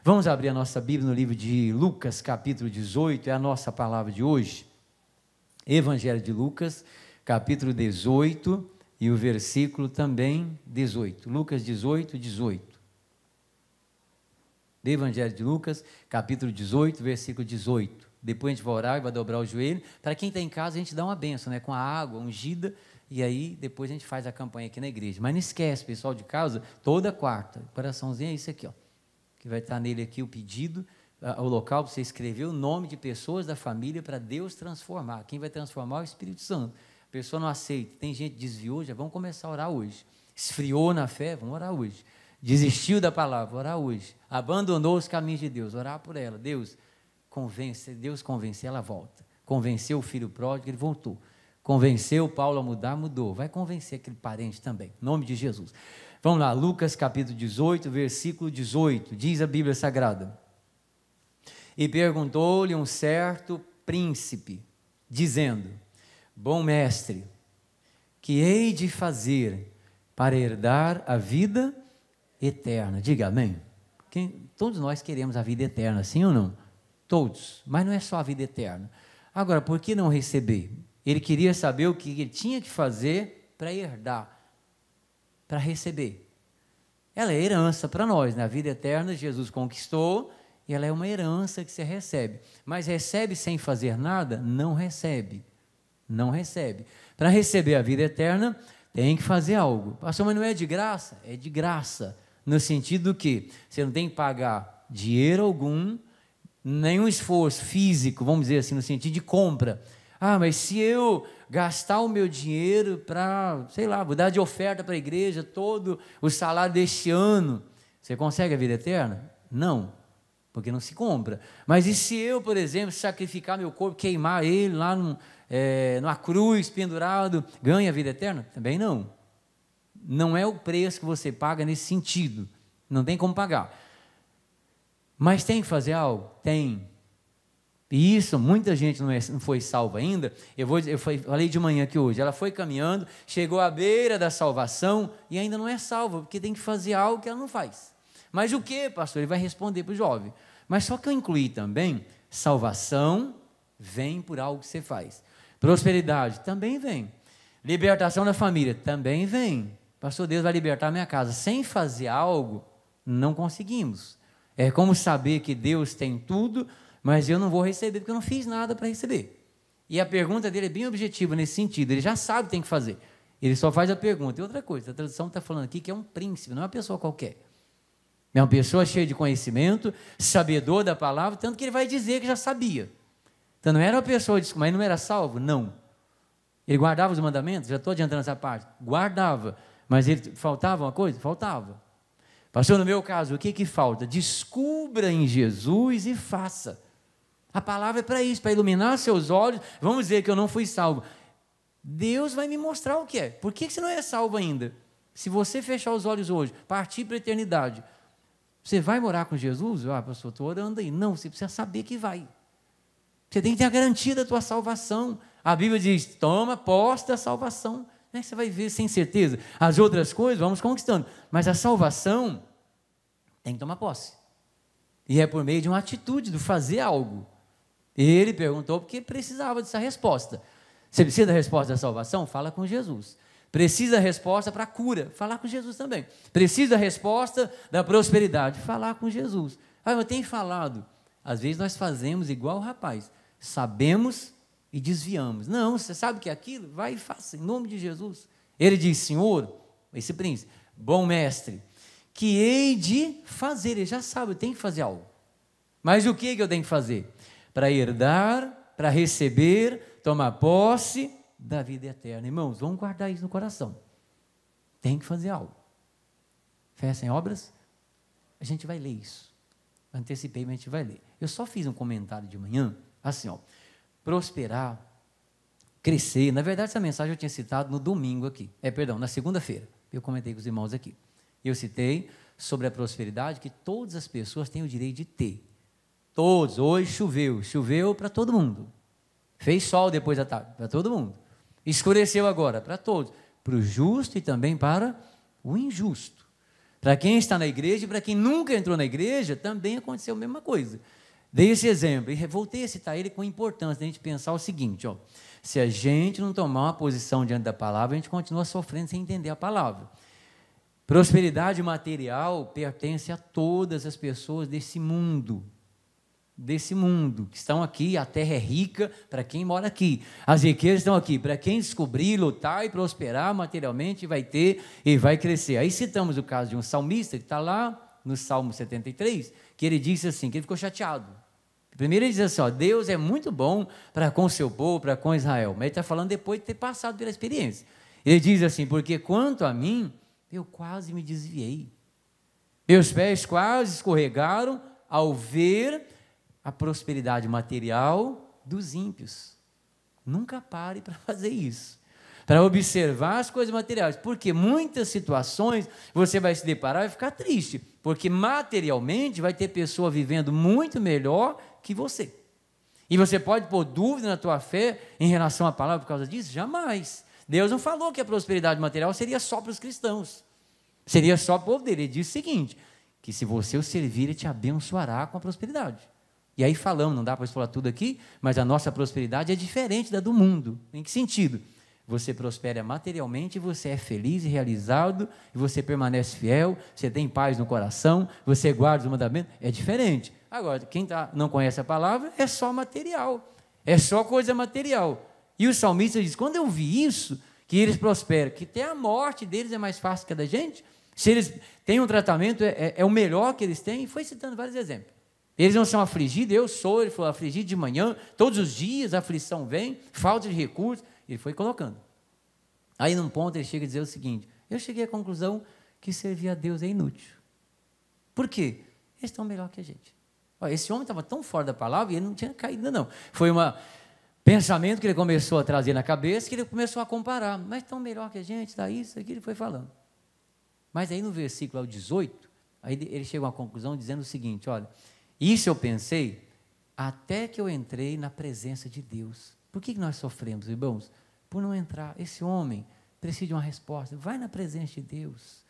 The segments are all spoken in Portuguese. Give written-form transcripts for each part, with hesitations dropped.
Vamos abrir a nossa Bíblia no livro de Lucas, capítulo 18, é a nossa palavra de hoje. Evangelho de Lucas, capítulo 18, e o versículo também 18. Lucas 18, 18. Evangelho de Lucas, capítulo 18, versículo 18. Depois a gente vai orar e vai dobrar o joelho. Para quem está em casa, a gente dá uma bênção, né? Com a água ungida, e aí depois a gente faz a campanha aqui na igreja. Mas não esquece, pessoal de casa, toda quarta, o coraçãozinho é isso aqui, ó, que vai estar nele aqui o pedido, o local para você escrever o nome de pessoas da família para Deus transformar. Quem vai transformar é o Espírito Santo. A pessoa não aceita, tem gente que desviou, já vamos começar a orar hoje. Esfriou na fé, vamos orar hoje. Desistiu da palavra, orar hoje. Abandonou os caminhos de Deus, orar por ela. Deus convence, ela volta. Convenceu o filho pródigo, ele voltou. Convenceu Paulo a mudar, mudou. Vai convencer aquele parente também, em nome de Jesus. Vamos lá, Lucas capítulo 18, versículo 18, diz a Bíblia Sagrada. E perguntou-lhe um certo príncipe, dizendo: bom mestre, que hei de fazer para herdar a vida eterna? Diga amém. Todos nós queremos a vida eterna, sim ou não? Todos, mas não é só a vida eterna. Agora, por que não receber? Ele queria saber o que ele tinha que fazer para herdar, para receber. Ela é herança para nós, né? A vida eterna Jesus conquistou, e ela é uma herança que você recebe. Mas recebe sem fazer nada? Não recebe. Não recebe. Para receber a vida eterna, tem que fazer algo. Pastor, mas não é de graça? É de graça. No sentido que você não tem que pagar dinheiro algum, nenhum esforço físico, vamos dizer assim, no sentido de compra. Ah, mas se eu gastar o meu dinheiro para, sei lá, vou dar de oferta para a igreja todo o salário deste ano, você consegue a vida eterna? Não, porque não se compra. Mas e se eu, por exemplo, sacrificar meu corpo, queimar ele lá numa cruz pendurado, ganha a vida eterna? Também não. Não é o preço que você paga nesse sentido. Não tem como pagar. Mas tem que fazer algo? Tem. E isso, muita gente não foi salva ainda. Eu falei de manhã aqui hoje, ela foi caminhando, chegou à beira da salvação e ainda não é salva, porque tem que fazer algo que ela não faz. Mas o que, pastor? Ele vai responder para o jovem. Mas só que eu incluí também, salvação vem por algo que você faz. Prosperidade também vem. Libertação da família também vem. Pastor, Deus vai libertar a minha casa. Sem fazer algo, não conseguimos. É como saber que Deus tem tudo, mas eu não vou receber, porque eu não fiz nada para receber. E a pergunta dele é bem objetiva nesse sentido. Ele já sabe o que tem que fazer. Ele só faz a pergunta. E outra coisa, a tradução está falando aqui que é um príncipe, não é uma pessoa qualquer. É uma pessoa cheia de conhecimento, sabedor da palavra, tanto que ele vai dizer que já sabia. Então não era uma pessoa, mas não era salvo? Não. Ele guardava os mandamentos? Já estou adiantando essa parte. Guardava. Mas ele faltava uma coisa? Faltava. Pastor, no meu caso, o que falta? Descubra em Jesus e faça. A palavra é para isso, para iluminar seus olhos. Vamos dizer que eu não fui salvo. Deus vai me mostrar o que é. Por que você não é salvo ainda? Se você fechar os olhos hoje, partir para a eternidade, você vai morar com Jesus? Ah, pastor, estou orando aí. Não, você precisa saber que vai. Você tem que ter a garantia da tua salvação. A Bíblia diz, toma posse da salvação. Você vai ver sem certeza. As outras coisas vamos conquistando. Mas a salvação tem que tomar posse. E é por meio de uma atitude, de fazer algo. Ele perguntou porque precisava dessa resposta. Você precisa da resposta da salvação? Fala com Jesus. Precisa da resposta para a cura? Falar com Jesus também. Precisa da resposta da prosperidade? Falar com Jesus. Ah, eu tenho falado. Às vezes nós fazemos igual o rapaz. Sabemos e desviamos. Não, você sabe que é aquilo? Vai e faça, em nome de Jesus. Ele diz, Senhor, esse príncipe, bom mestre, que hei de fazer. Ele já sabe, eu tenho que fazer algo. Mas o que eu tenho que fazer? Para herdar, para receber, tomar posse da vida eterna. Irmãos, vamos guardar isso no coração. Tem que fazer algo. Fé sem obras? A gente vai ler isso. Antecipei, mas a gente vai ler. Eu só fiz um comentário de manhã, assim, ó. Prosperar, crescer. Na verdade, essa mensagem eu tinha citado no domingo aqui. Na segunda-feira. Eu comentei com os irmãos aqui. Eu citei sobre a prosperidade que todas as pessoas têm o direito de ter. Todos. Hoje choveu para todo mundo. Fez sol depois da tarde, para todo mundo. Escureceu agora, para todos. Para o justo e também para o injusto. Para quem está na igreja e para quem nunca entrou na igreja, também aconteceu a mesma coisa. Dei esse exemplo e voltei a citar ele com importância, da gente pensar o seguinte, ó, se a gente não tomar uma posição diante da palavra, a gente continua sofrendo sem entender a palavra. Prosperidade material pertence a todas as pessoas desse mundo que estão aqui. A terra é rica para quem mora aqui, as riquezas estão aqui para quem descobrir, lutar e prosperar materialmente, vai ter e vai crescer. Aí citamos o caso de um salmista que está lá no Salmo 73, que ele disse assim, que ele ficou chateado. Primeiro ele diz assim, ó, Deus é muito bom para com o seu povo, para com Israel, mas ele está falando depois de ter passado pela experiência. Ele diz assim, porque quanto a mim, eu quase me desviei, meus pés quase escorregaram ao ver a prosperidade material dos ímpios. Nunca pare para fazer isso, para observar as coisas materiais, porque muitas situações você vai se deparar e vai ficar triste, porque materialmente vai ter pessoa vivendo muito melhor que você, e você pode pôr dúvida na tua fé em relação à palavra por causa disso? Jamais. Deus não falou que a prosperidade material seria só para os cristãos, seria só para o povo dele. Ele disse o seguinte, que se você o servir, ele te abençoará com a prosperidade. E aí falamos, não dá para explorar tudo aqui, mas a nossa prosperidade é diferente da do mundo. Em que sentido? Você prospera materialmente, você é feliz e realizado, e você permanece fiel, você tem paz no coração, você guarda os mandamentos, é diferente. Agora, quem não conhece a palavra, é só material, é só coisa material. E o salmista diz, quando eu vi isso, que eles prosperam, que até a morte deles é mais fácil que a da gente, se eles têm um tratamento, é o melhor que eles têm, e foi citando vários exemplos. Eles não são afligidos, eu sou, ele falou, afligido de manhã, todos os dias a aflição vem, falta de recursos, ele foi colocando. Aí num ponto ele chega a dizer o seguinte, eu cheguei à conclusão que servir a Deus é inútil. Por quê? Eles estão melhor que a gente. Olha, esse homem estava tão fora da palavra e ele não tinha caído ainda não. Foi um pensamento que ele começou a trazer na cabeça, que ele começou a comparar, mas estão melhor que a gente, dá isso, aquilo, ele foi falando. Mas aí no versículo 18, aí ele chega a uma conclusão dizendo o seguinte, olha, isso eu pensei até que eu entrei na presença de Deus. Por que nós sofremos, irmãos? Por não entrar. Esse homem precisa de uma resposta. Vai na presença de Deus.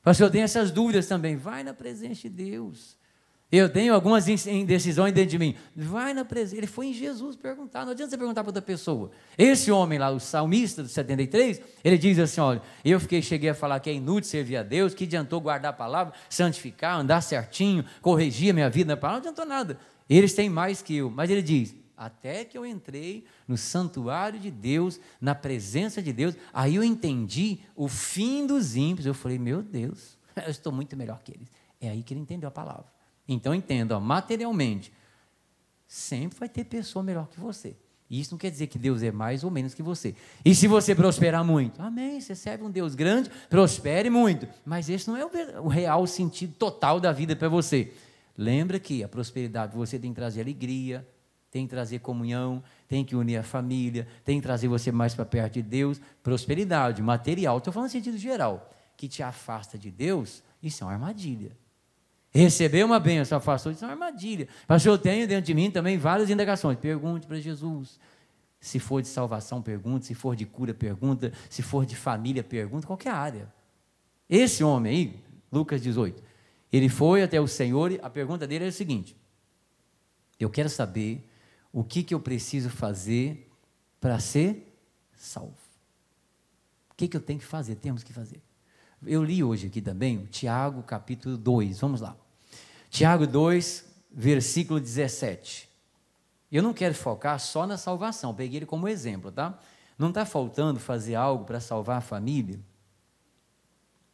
Pastor, eu tenho essas dúvidas também. Vai na presença de Deus. Eu tenho algumas indecisões dentro de mim. Vai na presença. Ele foi em Jesus perguntar. Não adianta você perguntar para outra pessoa. Esse homem lá, o salmista do 73, ele diz assim, olha, cheguei a falar que é inútil servir a Deus, que adiantou guardar a palavra, santificar, andar certinho, corrigir a minha vida na palavra, não adiantou nada. Eles têm mais que eu. Mas ele diz, até que eu entrei no santuário de Deus, na presença de Deus, aí eu entendi o fim dos ímpios. Eu falei, meu Deus, eu estou muito melhor que eles. É aí que ele entendeu a palavra. Então entenda, materialmente, sempre vai ter pessoa melhor que você. Isso não quer dizer que Deus é mais ou menos que você. E se você prosperar muito, amém, você serve um Deus grande, prospere muito. Mas esse não é o real sentido total da vida para você. Lembra que a prosperidade, você tem que trazer alegria, tem que trazer comunhão, tem que unir a família, tem que trazer você mais para perto de Deus. Prosperidade material, estou falando no sentido geral, que te afasta de Deus, isso é uma armadilha. Receber uma bênção, afastou, isso é uma armadilha. Mas eu tenho dentro de mim também várias indagações. Pergunte para Jesus. Se for de salvação, pergunta. Se for de cura, pergunta. Se for de família, pergunta. Qualquer área. Esse homem aí, Lucas 18, ele foi até o Senhor e a pergunta dele é a seguinte, eu quero saber o que eu preciso fazer para ser salvo. O que eu tenho que fazer? Temos que fazer. Eu li hoje aqui também o Tiago capítulo 2, vamos lá. Tiago 2, versículo 17. Eu não quero focar só na salvação, peguei ele como exemplo, tá? Não está faltando fazer algo para salvar a família?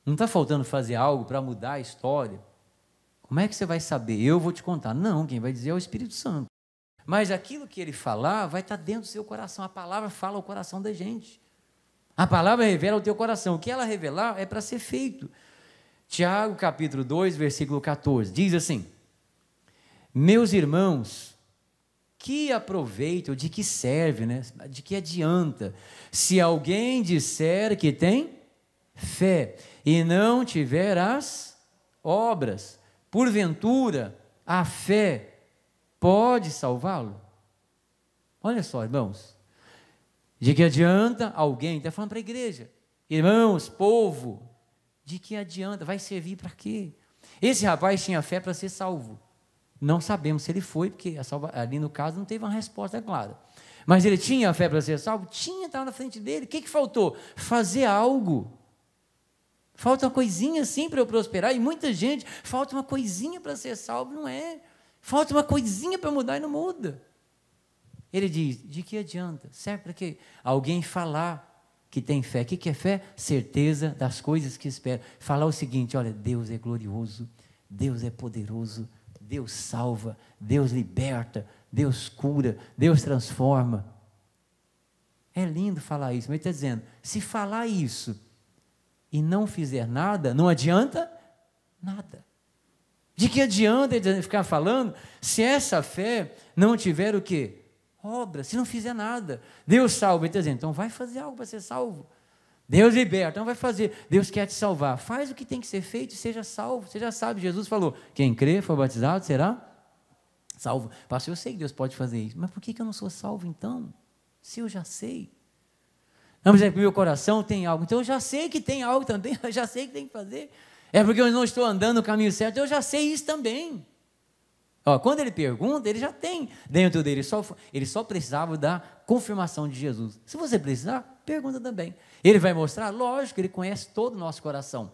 Não está faltando fazer algo para mudar a história? Como é que você vai saber? Eu vou te contar. Não, quem vai dizer é o Espírito Santo. Mas aquilo que ele falar vai estar dentro do seu coração. A palavra fala o coração da gente. A palavra revela o teu coração. O que ela revelar é para ser feito. Tiago, capítulo 2, versículo 14, diz assim, meus irmãos, que aproveita, ou de que serve, né? De que adianta, se alguém disser que tem fé e não tiver as obras, porventura a fé pode salvá-lo? Olha só, irmãos, de que adianta alguém, está falando para a igreja, irmãos, povo, De que adianta? Vai servir para quê? Esse rapaz tinha fé para ser salvo. Não sabemos se ele foi, porque ali no caso não teve uma resposta clara. Mas ele tinha fé para ser salvo? Tinha, estava na frente dele. O que faltou? Fazer algo. Falta uma coisinha assim para eu prosperar. E muita gente, falta uma coisinha para ser salvo, não é? Falta uma coisinha para mudar e não muda. Ele diz, de que adianta? Serve para quê? Alguém falar que tem fé. O que é fé? Certeza das coisas que espera. Falar o seguinte, olha, Deus é glorioso, Deus é poderoso, Deus salva, Deus liberta, Deus cura, Deus transforma. É lindo falar isso, mas ele está dizendo, se falar isso e não fizer nada, não adianta nada. De que adianta ele ficar falando se essa fé não tiver o quê? Obra, se não fizer nada. Deus salva, ele está dizendo, então vai fazer algo para ser salvo. Deus liberta, então vai fazer. Deus quer te salvar. Faz o que tem que ser feito e seja salvo. Você já sabe, Jesus falou, quem crê, for batizado, será salvo. Pastor, eu sei que Deus pode fazer isso, mas por que eu não sou salvo então? Se eu já sei. Não, mas é que meu coração tem algo. Então eu já sei que tem algo também, eu já sei que tem que fazer. É porque eu não estou andando no caminho certo, eu já sei isso também. Ó, quando ele pergunta, ele já tem dentro dele, ele só precisava da confirmação de Jesus. Se você precisar, pergunta também. Ele vai mostrar? Lógico, ele conhece todo o nosso coração.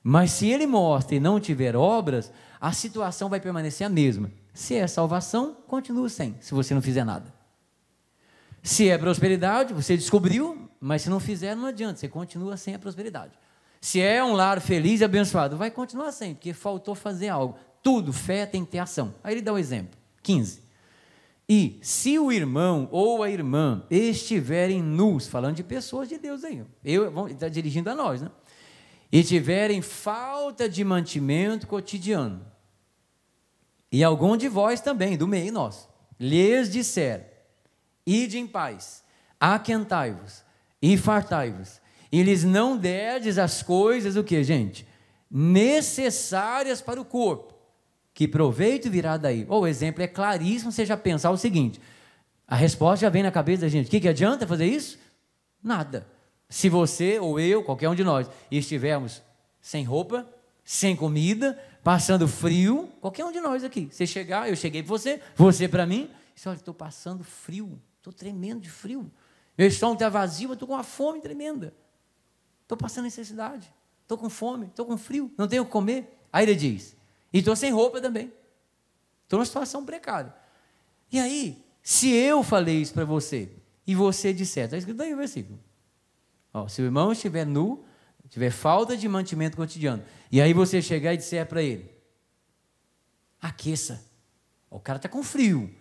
Mas se ele mostra e não tiver obras, a situação vai permanecer a mesma. Se é salvação, continua sem, se você não fizer nada. Se é prosperidade, você descobriu, mas se não fizer, não adianta, você continua sem a prosperidade. Se é um lar feliz e abençoado, vai continuar sem, porque faltou fazer algo. Tudo, fé tem que ter ação. Aí ele dá um exemplo, 15. E se o irmão ou a irmã estiverem nus, falando de pessoas de Deus aí, está dirigindo a nós, né? E tiverem falta de mantimento cotidiano, e algum de vós também, do meio nosso, lhes disser, ide em paz, aquentai-vos e fartai-vos, e lhes não derdes as coisas, o que, gente? Necessárias para o corpo, que proveito virá daí. O exemplo é claríssimo, você já pensar o seguinte, a resposta já vem na cabeça da gente, o que adianta fazer isso? Nada. Se você ou eu, qualquer um de nós, estivermos sem roupa, sem comida, passando frio, qualquer um de nós aqui, você chegar, eu cheguei para você para mim, olha, estou passando frio, estou tremendo de frio, meu estômago está vazio, eu estou com uma fome tremenda, estou passando necessidade, estou com fome, estou com frio, não tenho o que comer. Aí ele diz, e estou sem roupa também, estou numa situação precária. E aí, se eu falei isso para você, e você disser, está escrito aí o versículo, se o irmão estiver nu, tiver falta de mantimento cotidiano, e aí você chegar e disser para ele, aqueça, o cara está com frio,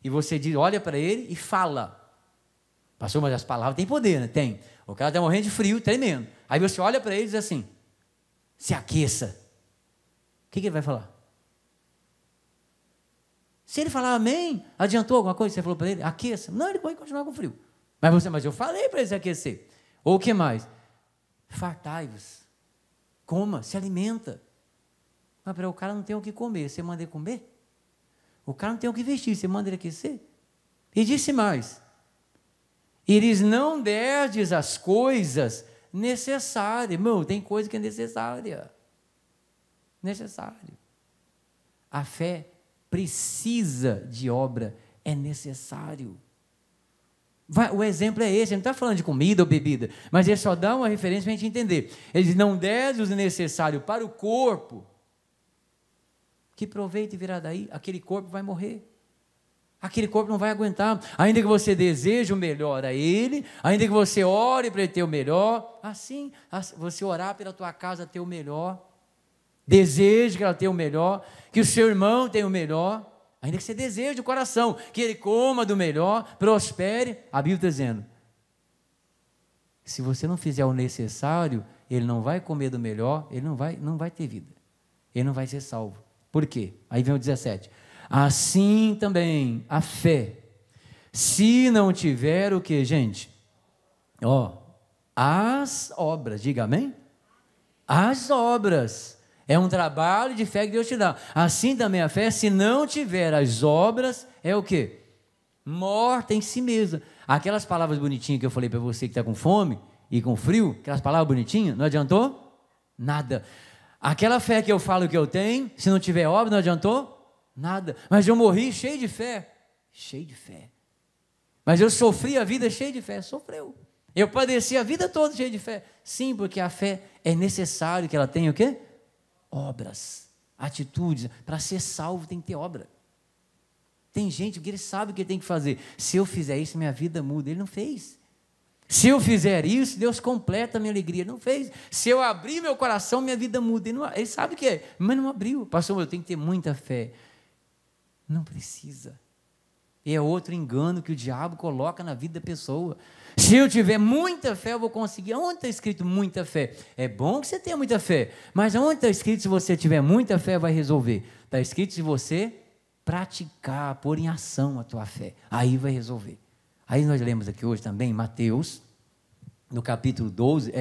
e você diz, olha para ele e fala, pastor, mas as palavras têm poder, né? Tem, o cara está morrendo de frio, tremendo, aí você olha para ele e diz assim, se aqueça, o que ele vai falar? Se ele falar amém, adiantou alguma coisa que você falou para ele? Aqueça, não, ele pode continuar com frio, mas eu falei para ele se aquecer. Ou o que mais? Fartai-vos, coma, se alimenta. Mas para o cara não tem o que comer, você manda ele comer? O cara não tem o que vestir, você manda ele aquecer? E disse mais, e lhes não derdes as coisas necessárias. Irmão, tem coisa que é necessária. Necessário. A fé precisa de obra, é necessário. O exemplo é esse, ele não está falando de comida ou bebida, mas ele só dá uma referência para a gente entender. Ele não der o necessário para o corpo, que proveito virá daí? Aquele corpo vai morrer, aquele corpo não vai aguentar, ainda que você deseje o melhor a ele, ainda que você ore para ele ter o melhor, assim, você orar pela tua casa ter o melhor, deseje que ela tenha o melhor, que o seu irmão tenha o melhor, ainda que você deseje de coração, que ele coma do melhor, prospere, a Bíblia está dizendo, se você não fizer o necessário, ele não vai comer do melhor, ele não vai ter vida, ele não vai ser salvo. Por quê? Aí vem o 17, assim também a fé, se não tiver o que, gente? As obras, diga amém? As obras. É um trabalho de fé que Deus te dá. Assim também a fé, se não tiver as obras, é o quê? Morta em si mesma. Aquelas palavras bonitinhas que eu falei para você que está com fome e com frio, aquelas palavras bonitinhas, não adiantou? Nada. Aquela fé que eu falo que eu tenho, se não tiver obra, não adiantou? Nada. Mas eu morri cheio de fé. Cheio de fé. Mas eu sofri a vida cheia de fé. Sofreu. Eu padeci a vida toda cheia de fé. Sim, porque a fé é necessário que ela tenha o quê? Obras, atitudes. Para ser salvo tem que ter obra. Tem gente que ele sabe o que ele tem que fazer. Se eu fizer isso, minha vida muda. Ele não fez. Se eu fizer isso, Deus completa a minha alegria. Ele não fez. Se eu abrir meu coração, minha vida muda. Ele sabe o que é, mas não abriu. Pastor, eu tenho que ter muita fé. Não precisa. É outro engano que o diabo coloca na vida da pessoa. Se eu tiver muita fé, eu vou conseguir. Onde está escrito muita fé? É bom que você tenha muita fé, mas onde está escrito se você tiver muita fé, vai resolver? Está escrito se você praticar, pôr em ação a tua fé. Aí vai resolver. Aí nós lemos aqui hoje também, Mateus, no capítulo 12,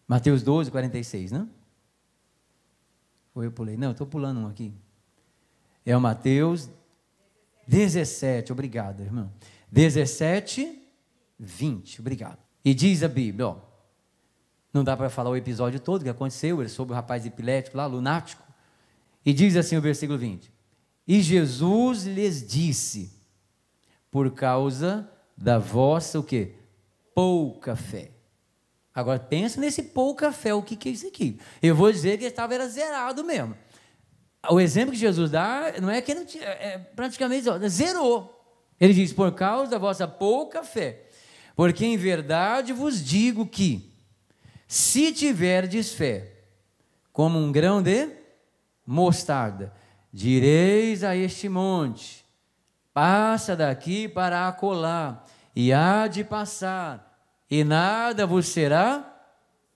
Mateus 12, 46, né? Ou eu pulei? Não, eu estou pulando um aqui. É o Mateus 17, obrigado, irmão. 17, 20, obrigado. E diz a Bíblia, ó, não dá para falar o episódio todo que aconteceu, ele sobre o rapaz epilético lá, lunático. E diz assim o versículo 20: e Jesus lhes disse, por causa da vossa, o quê? Pouca fé. Agora, pensa nesse pouca fé, o que é isso aqui? Eu vou dizer que ele era zerado mesmo. O exemplo que Jesus dá, não é que ele não tinha, praticamente zerou. Ele diz, por causa da vossa pouca fé, porque em verdade vos digo que, se tiverdes fé, como um grão de mostarda, direis a este monte, passa daqui para acolá, e há de passar, e nada vos será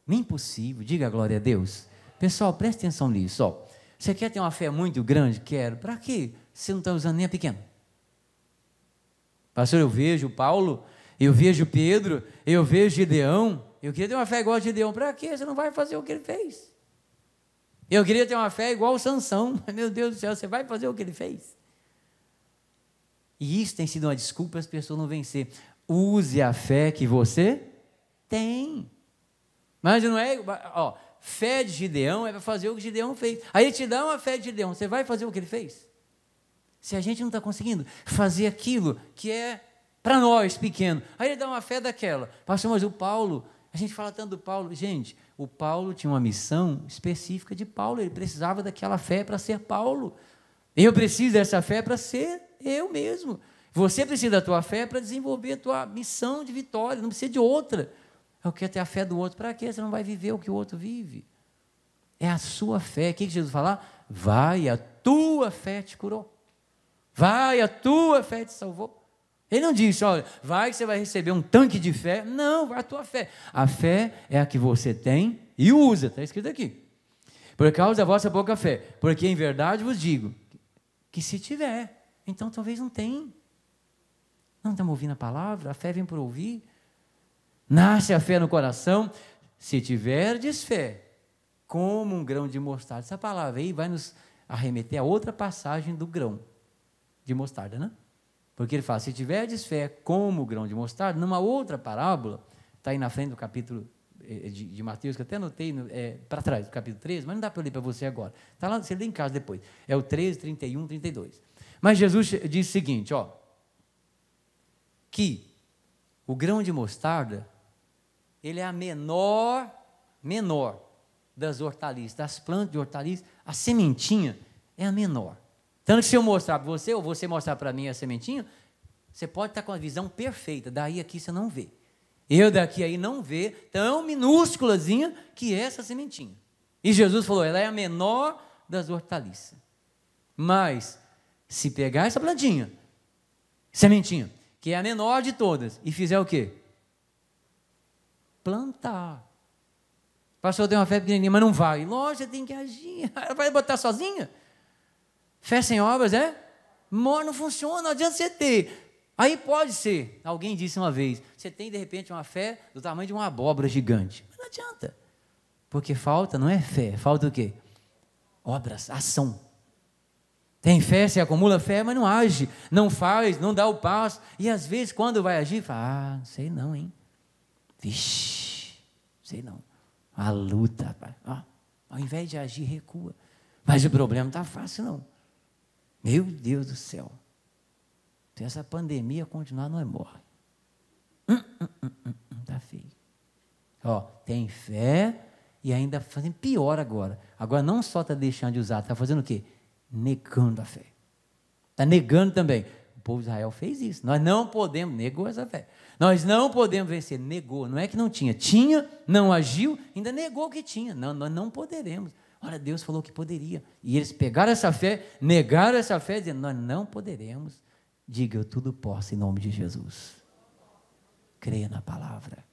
impossível. Diga a glória a Deus. Pessoal, preste atenção nisso, ó. Você quer ter uma fé muito grande? Quero. Para quê? Você não está usando nem a pequena. Pastor, eu vejo Paulo, eu vejo Pedro, eu vejo Gideão. Eu queria ter uma fé igual a Gideão. Para quê? Você não vai fazer o que ele fez. Eu queria ter uma fé igual a Sansão. Meu Deus do céu, você vai fazer o que ele fez. E isso tem sido uma desculpa para as pessoas não vencer. Use a fé que você tem. Mas não é, ó, fé de Gideão é para fazer o que Gideão fez. Aí ele te dá uma fé de Gideão, você vai fazer o que ele fez? Se a gente não está conseguindo fazer aquilo que é para nós pequeno, aí ele dá uma fé daquela. Pastor, mas o Paulo, a gente fala tanto do Paulo, gente, o Paulo tinha uma missão específica de Paulo, ele precisava daquela fé para ser Paulo. Eu preciso dessa fé para ser eu mesmo. Você precisa da tua fé para desenvolver a tua missão de vitória, não precisa de outra. Eu quero ter a fé do outro, para quê? Você não vai viver o que o outro vive. É a sua fé. O que Jesus fala? Vai, a tua fé te curou. Vai, a tua fé te salvou. Ele não disse, olha, vai que você vai receber um tanque de fé. Não, vai a tua fé. A fé é a que você tem e usa, está escrito aqui. Por causa da vossa pouca fé, porque em verdade vos digo, que se tiver, então talvez não tem. Não estamos ouvindo a palavra, a fé vem por ouvir. Nasce a fé no coração, se tiverdes fé, como um grão de mostarda. Essa palavra aí vai nos arremeter a outra passagem do grão de mostarda, né? Porque ele fala, se tiverdes fé como o grão de mostarda, numa outra parábola, está aí na frente do capítulo de Mateus, que eu até anotei para trás, do capítulo 13, mas não dá para eu ler para você agora. Está lá, você lê em casa depois. É o 13, 31, 32. Mas Jesus diz o seguinte, ó, que o grão de mostarda, ele é a menor das hortaliças, das plantas de hortaliças, a sementinha é a menor. Tanto que se eu mostrar para você, ou você mostrar para mim a sementinha, você pode estar com a visão perfeita, daí aqui você não vê. Eu daqui aí não vê, tão minúsculazinha que é essa sementinha. E Jesus falou, ela é a menor das hortaliças. Mas, se pegar essa plantinha, sementinha, que é a menor de todas, e fizer o quê? Plantar. Pastor, tem uma fé pequenininha, mas não vai. Lógico, você tem que agir. Ela vai botar sozinha? Fé sem obras não funciona, não adianta você ter. Aí pode ser, alguém disse uma vez, você tem de repente uma fé do tamanho de uma abóbora gigante. Mas não adianta. Porque falta, não é fé, falta o quê? Obras, ação. Tem fé, você acumula fé, mas não age, não faz, não dá o passo. E às vezes, quando vai agir, fala, não sei não, hein? Vixe, sei não. A luta, rapaz. Ó, ao invés de agir, recua. Mas o problema não está fácil, não. Meu Deus do céu. Se essa pandemia continuar, não é morre. Está feio. Ó, tem fé e ainda fazendo pior agora. Agora não só está deixando de usar, está fazendo o quê? Negando a fé. Está negando também. O povo de Israel fez isso. Nós não podemos, negou essa fé. Nós não podemos vencer, negou. Não é que não tinha, tinha, não agiu, ainda negou que tinha. Não, nós não poderemos. Olha, Deus falou que poderia. E eles pegaram essa fé, negaram essa fé, dizendo, nós não poderemos. Diga, eu tudo posso em nome de Jesus. Creia na palavra.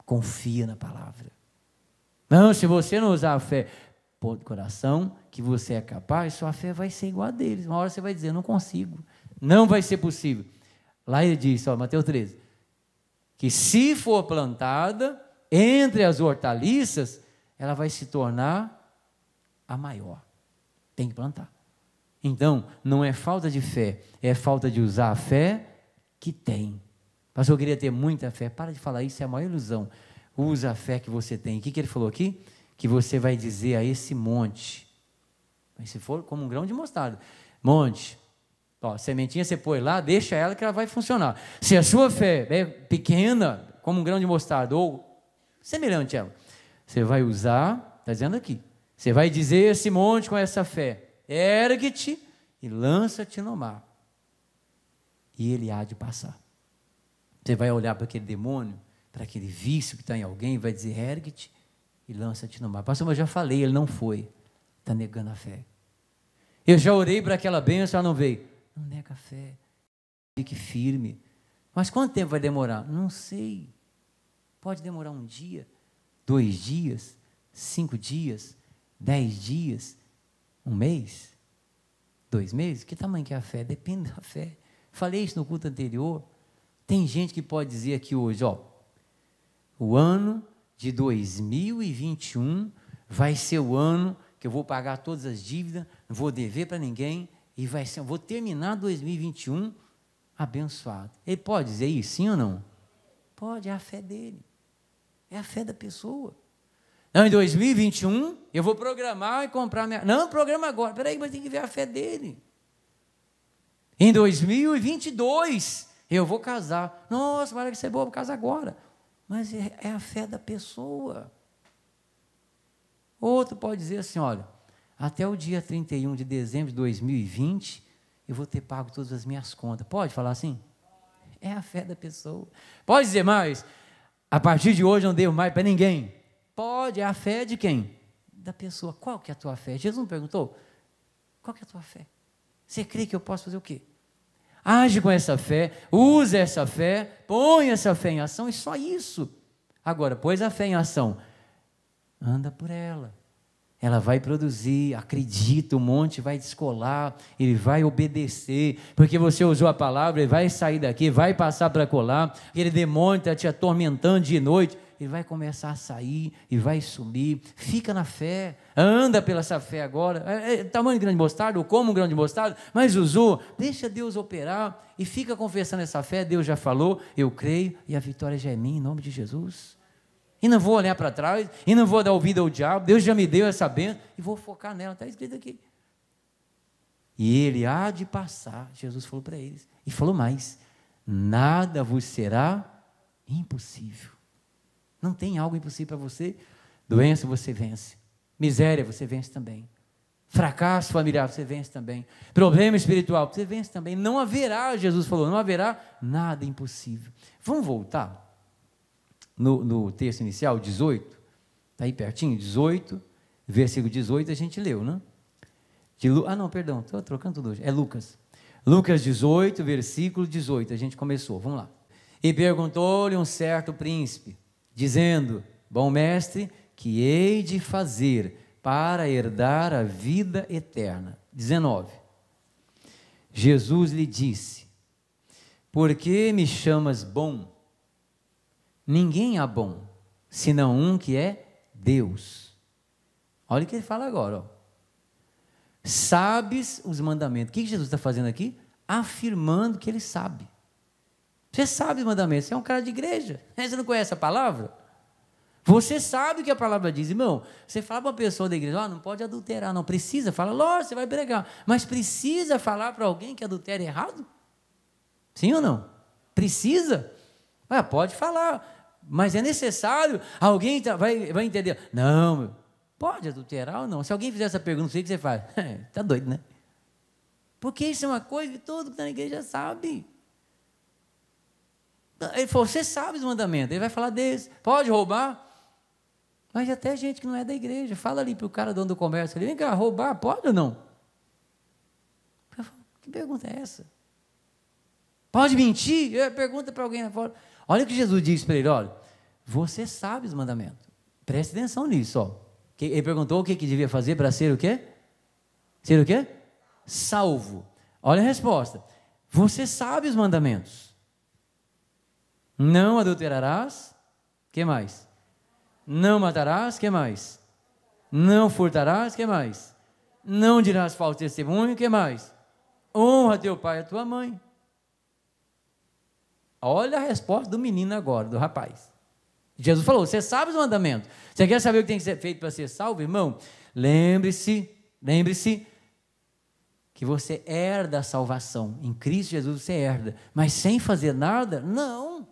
Confia na palavra. Não, se você não usar a fé, pôr do coração, que você é capaz, sua fé vai ser igual a deles. Uma hora você vai dizer, não consigo. Não vai ser possível. Lá ele diz, ó, Mateus 13, que se for plantada entre as hortaliças, ela vai se tornar a maior. Tem que plantar. Então, não é falta de fé, é falta de usar a fé que tem. Pastor, eu queria ter muita fé. Para de falar isso, é a maior ilusão. Usa a fé que você tem. O que ele falou aqui? Que você vai dizer a esse monte. Mas se for como um grão de mostarda. Monte, ó, sementinha você põe lá, deixa ela que ela vai funcionar. Se a sua fé é pequena, como um grão de mostarda, ou semelhante a ela, você vai usar, está dizendo aqui, você vai dizer a esse monte com essa fé, ergue-te e lança-te no mar. E ele há de passar. Você vai olhar para aquele demônio, para aquele vício que está em alguém, e vai dizer, ergue-te e lança-te no mar. Pastor, mas eu já falei, ele não foi. Está negando a fé. Eu já orei para aquela bênção, ela não veio. Não nega a fé. Fique firme. Mas quanto tempo vai demorar? Não sei. Pode demorar 1 dia, 2 dias, 5 dias, 10 dias, 1 mês, 2 meses. Que tamanho que é a fé? Depende da fé. Falei isso no culto anterior. Tem gente que pode dizer aqui hoje, ó, o ano de 2021 vai ser o ano que eu vou pagar todas as dívidas, não vou dever para ninguém, e vai ser, vou terminar 2021 abençoado. Ele pode dizer isso, sim ou não? Pode, é a fé dele. É a fé da pessoa. Não, em 2021 eu vou programar e comprar minha... Não, programa agora. Peraí, mas tem que ver a fé dele. Em 2022 eu vou casar. Nossa, para que ser boa, vou casar agora. Mas é a fé da pessoa. Outro pode dizer assim, olha, até o dia 31 de dezembro de 2020, eu vou ter pago todas as minhas contas. Pode falar assim? É a fé da pessoa. Pode dizer mais, a partir de hoje eu não devo mais para ninguém. Pode, é a fé de quem? Da pessoa. Qual que é a tua fé? Jesus não perguntou? Qual que é a tua fé? Você crê que eu posso fazer o quê? Age com essa fé, use essa fé, põe essa fé em ação, e só isso. Agora, pôs a fé em ação, anda por ela. Ela vai produzir, acredita, o monte vai descolar, ele vai obedecer, porque você usou a palavra, ele vai sair daqui, vai passar para colar, aquele demônio está te atormentando de noite, ele vai começar a sair e vai sumir. Fica na fé, anda pela essa fé agora. Tamanho de grão de mostarda, ou como um grão de mostarda, mas usou, deixa Deus operar e fica confessando essa fé. Deus já falou, eu creio e a vitória já é minha, em nome de Jesus. E não vou olhar para trás, e não vou dar ouvido ao diabo. Deus já me deu essa bênção e vou focar nela, está escrito aqui. E ele há de passar, Jesus falou para eles, e falou mais, nada vos será impossível. Não tem algo impossível para você. Doença você vence, miséria você vence também, fracasso familiar você vence também, problema espiritual você vence também. Não haverá, Jesus falou, não haverá nada impossível. Vamos voltar no texto inicial, 18, está aí pertinho, 18, versículo 18 a gente leu, né? Não, perdão, estou trocando tudo hoje, é Lucas 18, versículo 18, a gente começou, vamos lá. E perguntou-lhe um certo príncipe, dizendo, bom mestre, que hei de fazer para herdar a vida eterna? 19, Jesus lhe disse, por que me chamas bom? Ninguém há bom, senão um que é Deus. Olha o que ele fala agora, ó. Sabes os mandamentos. O que Jesus está fazendo aqui? Afirmando que ele sabe. Você sabe os mandamentos, você é um cara de igreja, você não conhece a palavra? Você sabe o que a palavra diz, irmão. Você fala para uma pessoa da igreja, não pode adulterar, não precisa. Fala, lógico, você vai pregar. Mas precisa falar para alguém que adultera errado? Sim ou não? Precisa? Pode falar, mas é necessário. Alguém vai entender. Não, pode adulterar ou não? Se alguém fizer essa pergunta, o que você faz? Está doido, né? Porque isso é uma coisa que todo que está na igreja sabe. Ele falou, você sabe os mandamentos. Ele vai falar desse. Pode roubar? Mas até gente que não é da igreja. Fala ali para o cara dono do comércio. Vem cá, roubar, pode ou não? Que pergunta é essa? Pode mentir? Pergunta para alguém lá fora. Olha o que Jesus disse para ele, olha, você sabe os mandamentos. Preste atenção nisso, ó. Ele perguntou o que devia fazer para ser o quê? Ser o quê? Salvo. Olha a resposta. Você sabe os mandamentos. Não adulterarás. O que mais? Não matarás. O que mais? Não furtarás. O que mais? Não dirás falso testemunho. O que mais? Honra teu pai e a tua mãe. Olha a resposta do menino agora, do rapaz. Jesus falou, você sabe os mandamentos. Você quer saber o que tem que ser feito para ser salvo, irmão? Lembre-se que você herda a salvação. Em Cristo Jesus você herda. Mas sem fazer nada, não.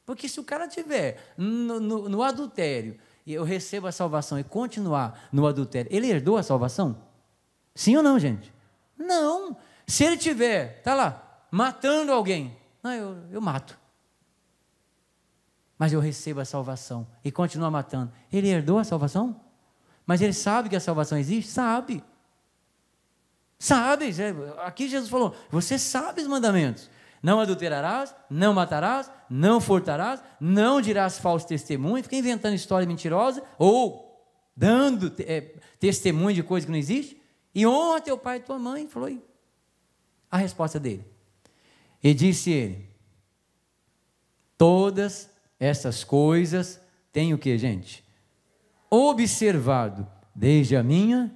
Porque se o cara estiver no adultério, e eu recebo a salvação e continuar no adultério, ele herdou a salvação? Sim ou não, gente? Não. Se ele estiver, está lá, matando alguém, não, eu mato. Mas eu recebo a salvação e continua matando. Ele herdou a salvação? Mas ele sabe que a salvação existe? Sabe. Sabe. Aqui Jesus falou, você sabe os mandamentos. Não adulterarás, não matarás, não furtarás, não dirás falso testemunho, fica inventando história mentirosa, ou dando testemunho de coisa que não existe, e honra teu pai e tua mãe. Falou aí a resposta dele. E disse ele, todas essas coisas tenho o que, gente? Observado desde a minha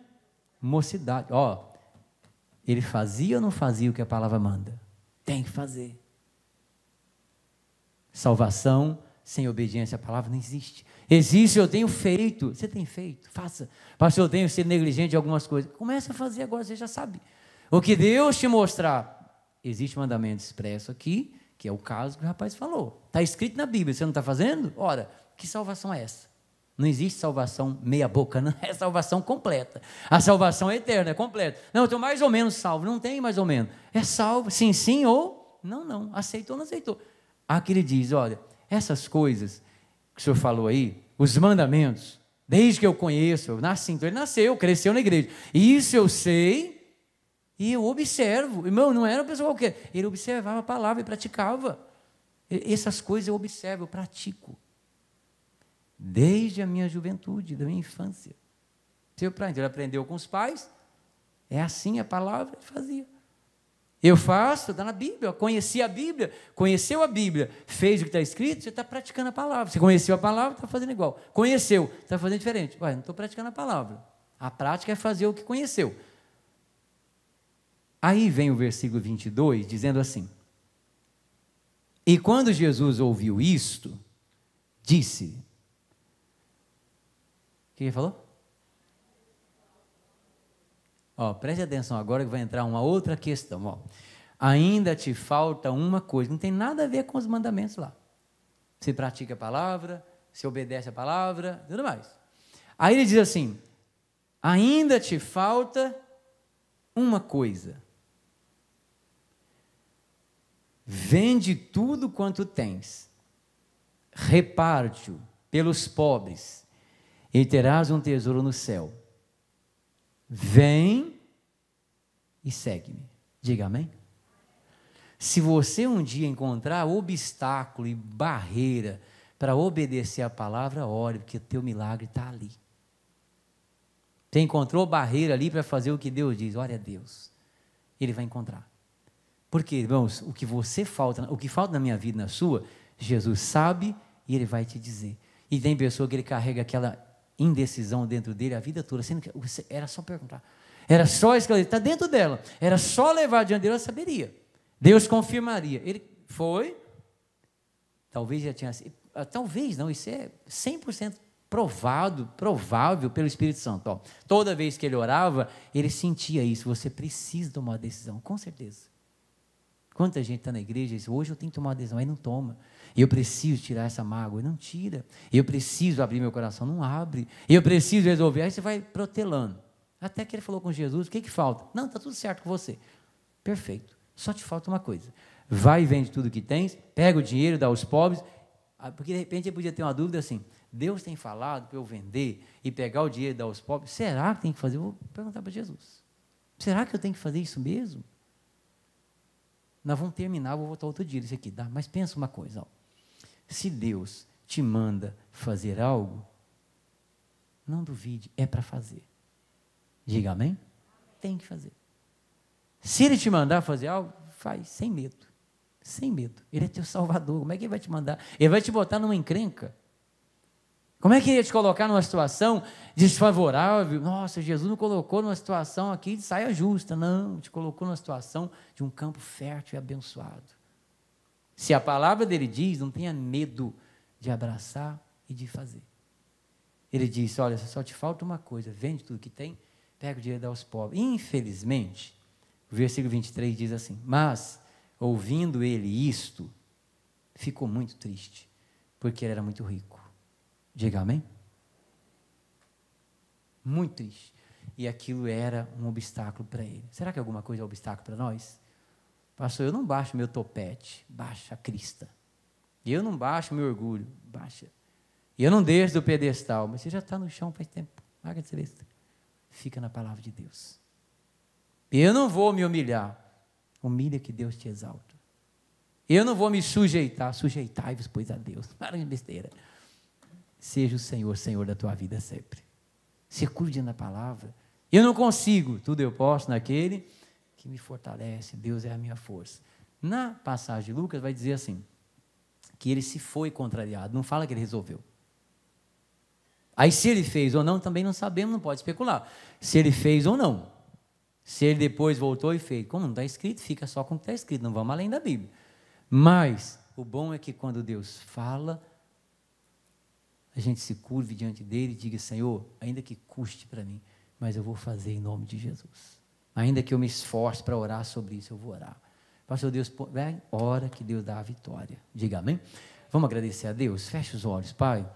mocidade. Ele fazia ou não fazia o que a palavra manda? Tem que fazer. Salvação sem obediência à palavra não existe. Existe, eu tenho feito. Você tem feito? Faça. Pastor, eu tenho sido negligente de algumas coisas. Comece a fazer agora, você já sabe. O que Deus te mostrar. Existe mandamento expresso aqui, que é o caso que o rapaz falou. Está escrito na Bíblia, você não está fazendo? Ora, que salvação é essa? Não existe salvação meia boca, não é salvação completa. A salvação é eterna, é completa. Não, eu estou mais ou menos salvo. Não tem mais ou menos. É salvo, sim, sim, ou não. Aceitou ou não aceitou. Aqui ele diz, olha, essas coisas que o senhor falou aí, os mandamentos, desde que eu conheço, eu nasci, então ele nasceu, cresceu na igreja. Isso eu sei e eu observo. Irmão, não era uma pessoa qualquer. Ele observava a palavra e praticava. Essas coisas eu observo, eu pratico. Desde a minha juventude, da minha infância. Ele aprendeu com os pais, é assim a palavra, ele fazia. Eu faço, está na Bíblia, conheci a Bíblia, conheceu a Bíblia, fez o que está escrito, você está praticando a palavra. Você conheceu a palavra, está fazendo igual. Conheceu, está fazendo diferente. Não estou praticando a palavra. A prática é fazer o que conheceu. Aí vem o versículo 22, dizendo assim, e quando Jesus ouviu isto, disse, o que ele falou? Preste atenção agora que vai entrar uma outra questão. Ainda te falta uma coisa, não tem nada a ver com os mandamentos lá. Você pratica a palavra, você obedece a palavra, tudo mais. Aí ele diz assim, ainda te falta uma coisa. Vende tudo quanto tens, reparte-o pelos pobres, e terás um tesouro no céu. Vem e segue-me. Diga amém. Se você um dia encontrar obstáculo e barreira para obedecer a palavra, ore, porque o teu milagre está ali. Você encontrou barreira ali para fazer o que Deus diz, ore a Deus. Ele vai encontrar. Porque, irmãos, o que falta na minha vida, na sua, Jesus sabe e Ele vai te dizer. E tem pessoa que ele carrega aquela indecisão dentro dele a vida toda, sendo que era só perguntar, era só esclarecer, está dentro dela, era só levar diante dele, ela saberia, Deus confirmaria. Ele foi, Talvez já tinha sido, talvez não, isso é 100% provável pelo Espírito Santo. Ó, toda vez que ele orava, ele sentia isso. Você precisa tomar uma decisão, com certeza. Quanta gente está na igreja e diz, hoje eu tenho que tomar uma decisão, aí não toma. Eu preciso tirar essa mágoa, não tira. Eu preciso abrir meu coração, não abre. Eu preciso resolver, aí você vai protelando. Até que ele falou com Jesus, o que falta? Não, está tudo certo com você. Perfeito, só te falta uma coisa. Vai e vende tudo que tens, pega o dinheiro, dá aos pobres, porque de repente ele podia ter uma dúvida assim, Deus tem falado para eu vender e pegar o dinheiro e dar aos pobres, será que tem que fazer? Eu vou perguntar para Jesus, será que eu tenho que fazer isso mesmo? Nós vamos terminar, vou voltar outro dia, isso aqui, dá? Mas pensa uma coisa, ó. Se Deus te manda fazer algo, não duvide, é para fazer. Diga amém? Tem que fazer. Se Ele te mandar fazer algo, faz, sem medo. Sem medo. Ele é teu salvador. Como é que Ele vai te mandar? Ele vai te botar numa encrenca. Como é que Ele ia te colocar numa situação desfavorável? Nossa, Jesus não colocou numa situação aqui de saia justa. Não, te colocou numa situação de um campo fértil e abençoado. Se a palavra dele diz, não tenha medo de abraçar e de fazer. Ele disse, olha, só te falta uma coisa, vende tudo que tem, pega o dinheiro e dá aos pobres. Infelizmente, o versículo 23 diz assim, mas, ouvindo ele isto, ficou muito triste, porque ele era muito rico. Diga amém? Muito triste. E aquilo era um obstáculo para ele. Será que alguma coisa é obstáculo para nós? Pastor, eu não baixo meu topete, baixa a crista. Eu não baixo meu orgulho, baixa. Eu não desço do pedestal, mas você já está no chão faz tempo. Larga de ser besta. Fica na palavra de Deus. Eu não vou me humilhar. Humilha que Deus te exalta. Eu não vou me sujeitar. Sujeitai-vos, pois, a Deus. Para de besteira. Seja o Senhor, Senhor da tua vida sempre. Se cuide na palavra. Eu não consigo, tudo eu posso naquele que me fortalece. Deus é a minha força. Na passagem de Lucas vai dizer assim, que ele se foi contrariado. Não fala que ele resolveu. Aí se ele fez ou não, também não sabemos, não pode especular. Se ele fez ou não. Se ele depois voltou e fez. Como não está escrito, fica só com o que está escrito. Não vamos além da Bíblia. Mas o bom é que quando Deus fala, a gente se curve diante dele e diga, Senhor, ainda que custe para mim, mas eu vou fazer em nome de Jesus. Ainda que eu me esforce para orar sobre isso, eu vou orar. Pastor, Deus, ora que Deus dá a vitória. Diga amém. Vamos agradecer a Deus? Feche os olhos, Pai.